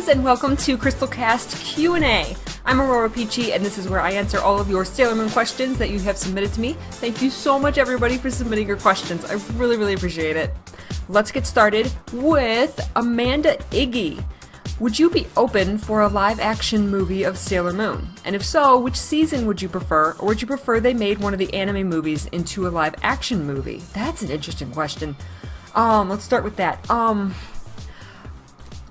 guys, and welcome to Crystalcast Q&A. I'm AuroraPeachy, and this is where I answer all of your Sailor Moon questions that you have submitted to me. Thank you so much, everybody, for submitting your questions. I really, really appreciate it. Let's get started with Amanda Iggy. Would you be open for a live-action movie of Sailor Moon? And if so, which season would you prefer, or would you prefer they made one of the anime movies into a live-action movie? That's an interesting question. Let's start with that.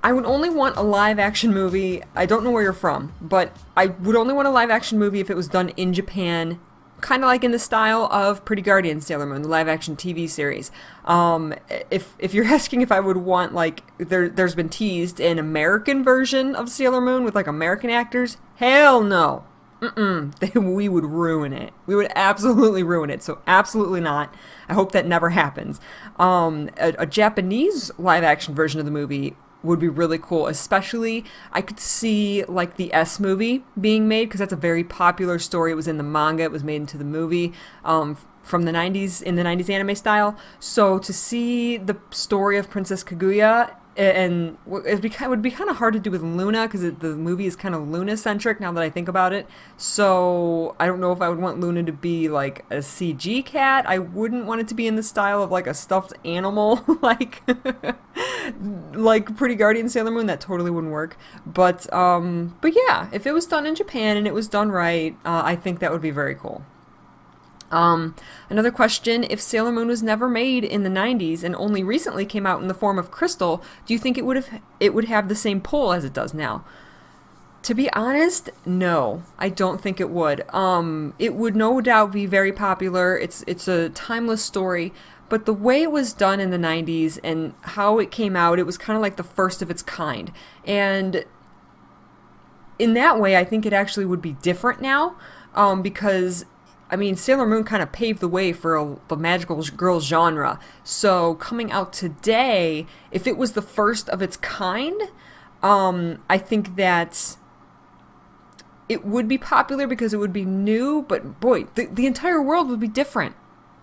I would only want a live-action movie. I don't know where you're from, but I would only want a live-action movie if it was done in Japan, kind of like in the style of Pretty Guardian Sailor Moon, the live-action TV series. If you're asking if I would want, like, there's been teased an American version of Sailor Moon with, like, American actors, hell no. We would ruin it. We would absolutely ruin it, so absolutely not. I hope that never happens. A Japanese live-action version of the movie would be really cool, especially I could see like the S movie being made, because that's a very popular story. It was in the manga, it was made into the movie from the 90s, in the 90s anime style. So to see the story of Princess Kaguya, and it would be kind of hard to do with Luna, because the movie is kind of Luna-centric now that I think about it. So I don't know if I would want Luna to be like a CG cat. I wouldn't want it to be in the style of like a stuffed animal, like Pretty Guardian Sailor Moon. That totally wouldn't work. But yeah, if it was done in Japan and it was done right, I think that would be very cool. Another question, if Sailor Moon was never made in the 90s and only recently came out in the form of Crystal, do you think it would have the same pull as it does now? To be honest, no, I don't think it would. It would no doubt be very popular. It's a timeless story, but the way it was done in the 90s and how it came out, it was kind of like the first of its kind. And in that way, I think it actually would be different now, because I mean, Sailor Moon kind of paved the way for the magical girl genre. So coming out today, if it was the first of its kind, I think that it would be popular because it would be new. But boy, the entire world would be different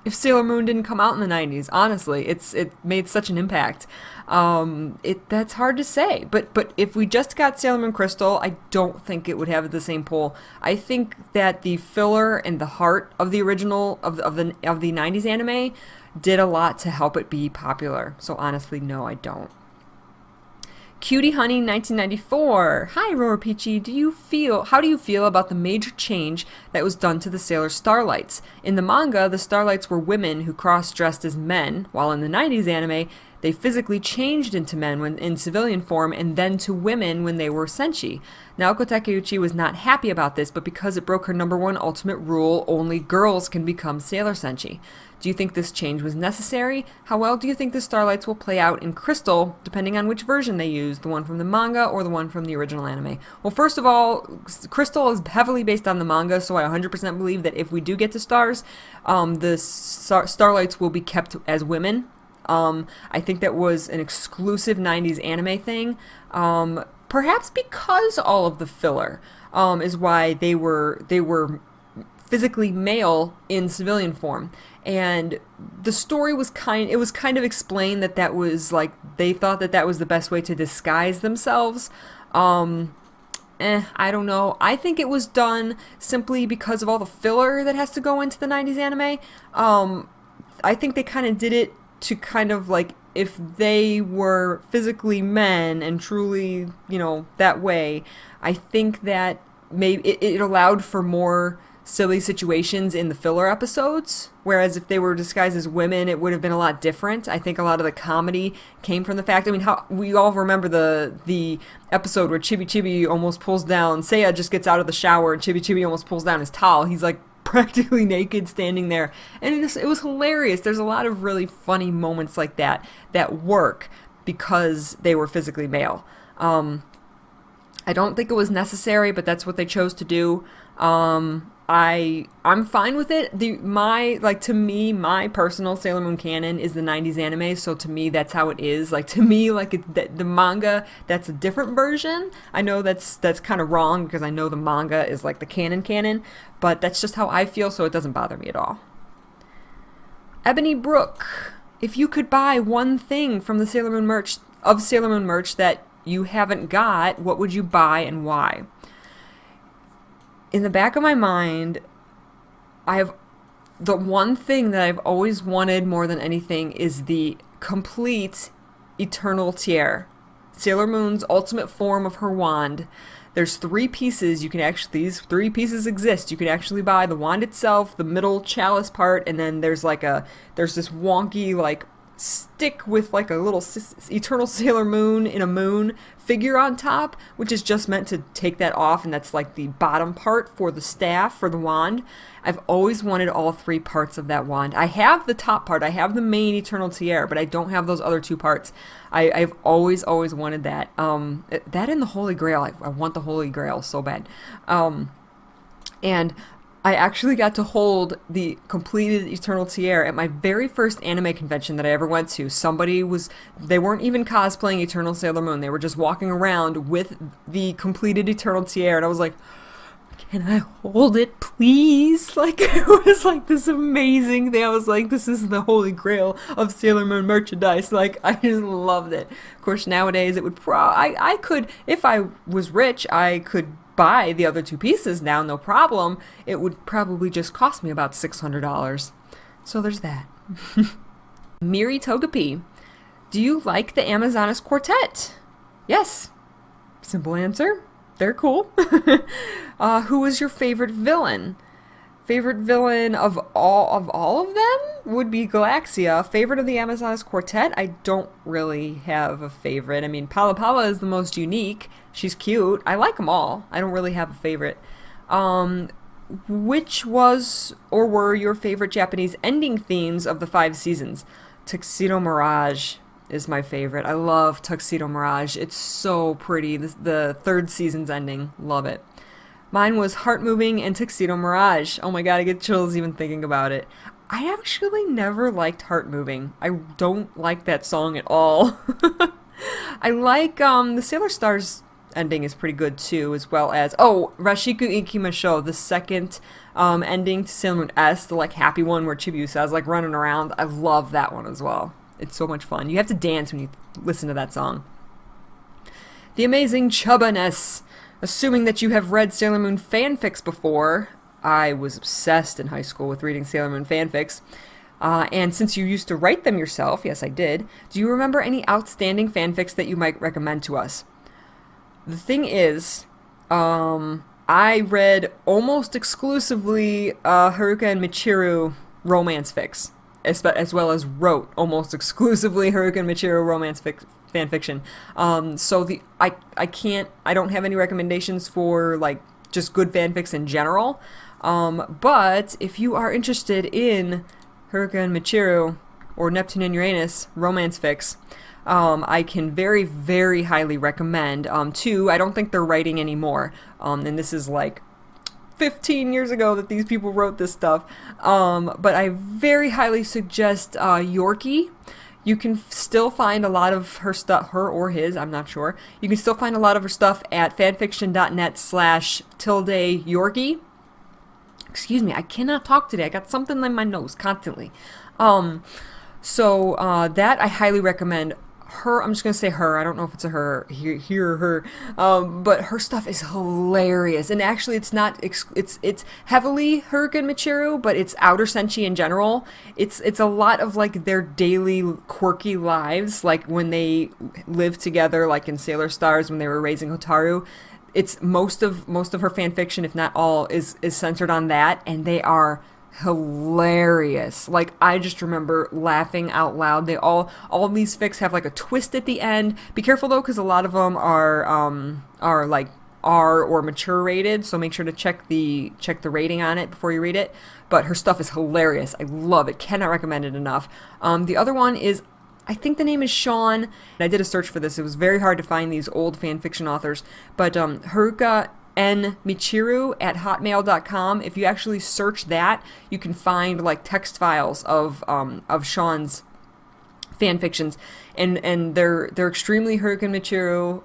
if Sailor Moon didn't come out in the 90s. Honestly, it made such an impact. That's hard to say. But if we just got Sailor Moon Crystal, I don't think it would have the same pull. I think that the filler and the heart of the original of the 90s anime did a lot to help it be popular. So honestly, no, I don't. Cutie Honey 1994. Hi, AuroraPeachy. How do you feel about the major change that was done to the Sailor Starlights? In the manga, the Starlights were women who cross-dressed as men, while in the 90s anime, they physically changed into men when in civilian form and then to women when they were Senshi. Naoko Takeuchi was not happy about this, but because it broke her #1 ultimate rule, only girls can become Sailor Senshi. Do you think this change was necessary? How well do you think the Starlights will play out in Crystal, depending on which version they use, the one from the manga or the one from the original anime? Well, first of all, Crystal is heavily based on the manga, so I 100% believe that if we do get to stars, the Starlights will be kept as women. I think that was an exclusive 90s anime thing, perhaps because all of the filler is why they were physically male in civilian form. And the story was kind of explained that was like, they thought that was the best way to disguise themselves. I don't know. I think it was done simply because of all the filler that has to go into the 90s anime. I think they kind of did it to kind of like, if they were physically men and truly, that way, I think that maybe it allowed for more silly situations in the filler episodes, whereas if they were disguised as women, it would have been a lot different. I think a lot of the comedy came from the fact, how we all remember the episode where Chibi Chibi almost pulls down, Seiya just gets out of the shower and Chibi Chibi almost pulls down his towel. He's like practically naked standing there, and it was hilarious. There's a lot of really funny moments like that work because they were physically male. I don't think it was necessary, but that's what they chose to do. I'm fine with it. To me, my personal Sailor Moon canon is the 90s anime, so to me, that's how it is. To me, the manga, that's a different version. I know that's kind of wrong, because I know the manga is like the canon, but that's just how I feel, so it doesn't bother me at all. Ebony Brook, if you could buy one thing from the Sailor Moon merch that you haven't got, what would you buy and why? In the back of my mind, I have the one thing that I've always wanted more than anything is the complete Eternal Tiare. Sailor Moon's ultimate form of her wand. There's 3 pieces. These 3 pieces exist. You can actually buy the wand itself, the middle chalice part, and then there's this wonky, like, stick with like a little Eternal Sailor Moon in a moon figure on top, which is just meant to take that off, and that's like the bottom part for the staff, for the wand. I've always wanted all 3 parts of that wand. I have the top part, I have the main Eternal Tiare, but I don't have those other 2 parts. I've always wanted that. That and the Holy Grail. I want the Holy Grail so bad. And I actually got to hold the completed Eternal Tiare at my very first anime convention that I ever went to. They weren't even cosplaying Eternal Sailor Moon. They were just walking around with the completed Eternal Tiare, and I was like, can I hold it, please? Like, it was like this amazing thing. I was like, this is the Holy Grail of Sailor Moon merchandise. Like, I just loved it. Of course, nowadays it would I could, if I was rich, I could buy the other 2 pieces now, no problem. It would probably just cost me about $600. So there's that. Miri Togepi. Do you like the Amazonas Quartet? Yes. Simple answer. They're cool. Who was your favorite villain? Favorite villain of all of them would be Galaxia. Favorite of the Amazonas Quartet? I don't really have a favorite. I mean, Pala Pala is the most unique. She's cute. I like them all. I don't really have a favorite. Which was or were your favorite Japanese ending themes of the 5 seasons? Tuxedo Mirage is my favorite. I love Tuxedo Mirage. It's so pretty. The 3rd season's ending. Love it. Mine was Heart Moving and Tuxedo Mirage. Oh my god, I get chills even thinking about it. I actually never liked Heart Moving. I don't like that song at all. I like the Sailor Stars ending is pretty good too, as well as Rashiku Ikimasho, the 2nd ending to Sailor Moon S, the like happy one where Chibiusa is like running around. I love that one as well. It's so much fun. You have to dance when you listen to that song. The Amazing Chubba-ness. Assuming that you have read Sailor Moon fanfics before, I was obsessed in high school with reading Sailor Moon fanfics. And since you used to write them yourself, yes I did, do you remember any outstanding fanfics that you might recommend to us? The thing is, I read almost exclusively Haruka and Michiru romance fics, as well as wrote almost exclusively Haruka and Michiru romance fan fiction. So I don't have any recommendations for like just good fanfics in general. But if you are interested in Haruka and Michiru or Neptune and Uranus romance fics, I can very, very highly recommend 2. I don't think they're writing anymore. And this is like 15 years ago that these people wrote this stuff. But I very highly suggest Yorkie. You can still find a lot of her stuff, her or his, I'm not sure. You can still find a lot of her stuff at fanfiction.net/Yorkie. Excuse me, I cannot talk today. I got something in my nose constantly. So that I highly recommend. Her, I'm just gonna say her. I don't know if it's a her, he or her, but her stuff is hilarious. And actually, it's not. It's heavily Haruka and Michiru, but it's outer Senshi in general. It's a lot of like their daily quirky lives, like when they lived together, like in Sailor Stars when they were raising Hotaru. It's most of her fan fiction, if not all, is centered on that, and they are hilarious. Like, I just remember laughing out loud. They all of these fics have like a twist at the end. Be careful though, because a lot of them are like R or mature rated, so make sure to check the rating on it before you read it. But her stuff is hilarious. I love it. Cannot recommend it enough. The other one is, I think the name is Sean, and I did a search for this. It was very hard to find these old fan fiction authors, but Haruka N Michiru at hotmail.com. If you actually search that, you can find like text files of Sean's fan fictions, and they're extremely Haruka and Michiru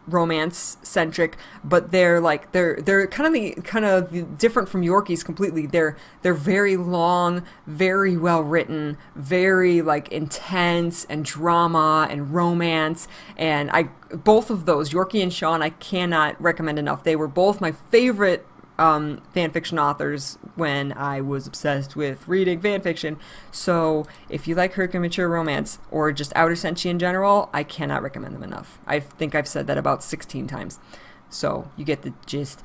romance centric, but they're like they're kind of different from Yorkies completely. They're very long, very well written, very like intense and drama and romance, and both of those, Yorkie and Sean, I cannot recommend enough. They were both my favorite fan fiction authors when I was obsessed with reading fan fiction. So if you like harukanmichiru romance or just Outer Senshi in general, I cannot recommend them enough. I think I've said that about 16 times. So you get the gist.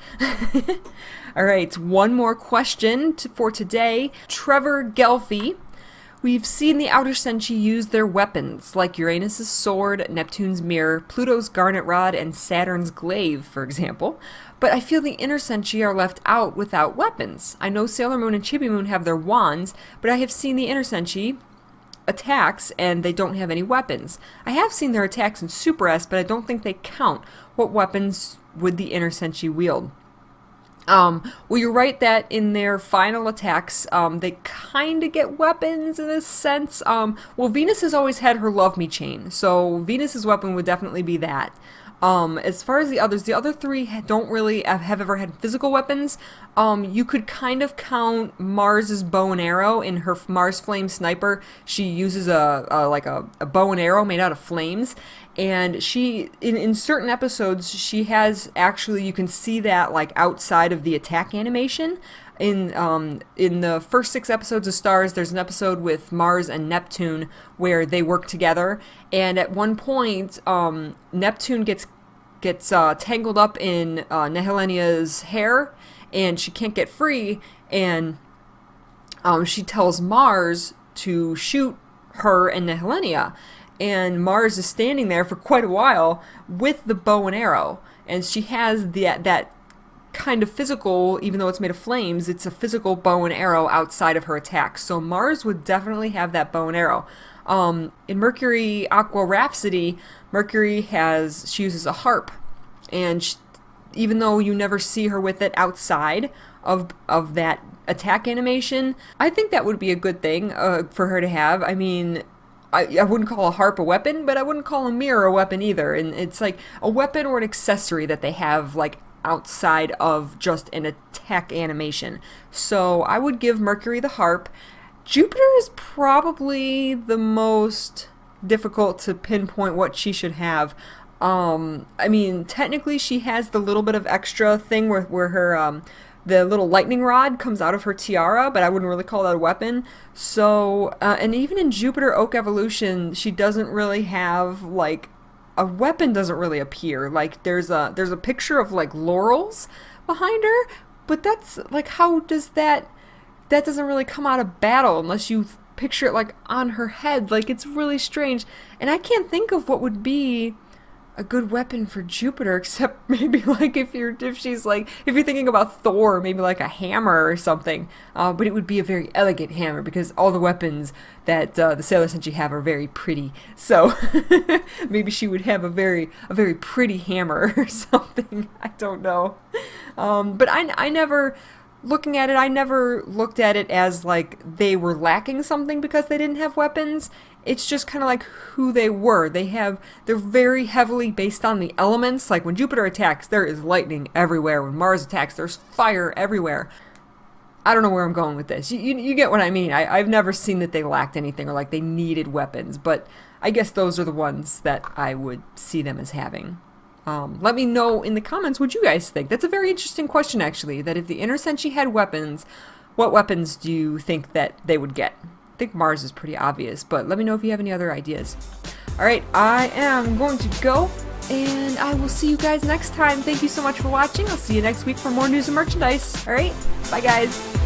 All right, one more question for today. Trevor Gelfie. We've seen the Outer Senshi use their weapons, like Uranus' sword, Neptune's mirror, Pluto's garnet rod, and Saturn's glaive, for example. But I feel the Inner Senshi are left out without weapons. I know Sailor Moon and Chibi Moon have their wands, but I have seen the Inner Senshi attacks and they don't have any weapons. I have seen their attacks in Super S, but I don't think they count. What weapons would the Inner Senshi wield? Well, you're right that in their final attacks, they kind of get weapons in a sense. Well, Venus has always had her Love Me chain, so Venus's weapon would definitely be that. As far as the other three don't really have ever had physical weapons. You could kind of count Mars's bow and arrow in her Mars Flame Sniper. She uses a bow and arrow made out of flames, and she in certain episodes she has actually, you can see that like outside of the attack animation. In the first 6 episodes of Stars, there's an episode with Mars and Neptune where they work together, and at one point, Neptune gets tangled up in Nehelenia's hair, and she can't get free, and she tells Mars to shoot her and Nehelenia, and Mars is standing there for quite a while with the bow and arrow, and she has that kind of physical, even though it's made of flames, it's a physical bow and arrow outside of her attack. So Mars would definitely have that bow and arrow. In Mercury Aqua Rhapsody, she uses a harp, and even though you never see her with it outside of that attack animation, I think that would be a good thing for her to have. I mean, I wouldn't call a harp a weapon, but I wouldn't call a mirror a weapon either. And it's like a weapon or an accessory that they have like outside of just an attack animation. So I would give Mercury the harp. Jupiter is probably the most difficult to pinpoint what she should have. I mean, technically she has the little bit of extra thing where her the little lightning rod comes out of her tiara, but I wouldn't really call that a weapon. So, and even in Jupiter Oak Evolution, she doesn't really have like a weapon doesn't really appear. Like there's a picture of like laurels behind her, but that's like, how does that doesn't really come out of battle unless you picture it like on her head. Like, it's really strange, and I can't think of what would be a good weapon for Jupiter, except maybe like if you're thinking about Thor, maybe like a hammer or something. But it would be a very elegant hammer, because all the weapons that the Sailor Senshi have are very pretty. So maybe she would have a very pretty hammer or something. I don't know. But I never. Looking at it, I never looked at it as like they were lacking something because they didn't have weapons. It's just kind of like who they were. They're very heavily based on the elements. Like when Jupiter attacks, there is lightning everywhere. When Mars attacks, there's fire everywhere. I don't know where I'm going with this. You get what I mean. I've never seen that they lacked anything or like they needed weapons, but I guess those are the ones that I would see them as having. Let me know in the comments what you guys think. That's a very interesting question, actually, that if the Inner Senshi had weapons, what weapons do you think that they would get? I think Mars is pretty obvious, but let me know if you have any other ideas. Alright, I am going to go, and I will see you guys next time. Thank you so much for watching. I'll see you next week for more news and merchandise. Alright, bye guys.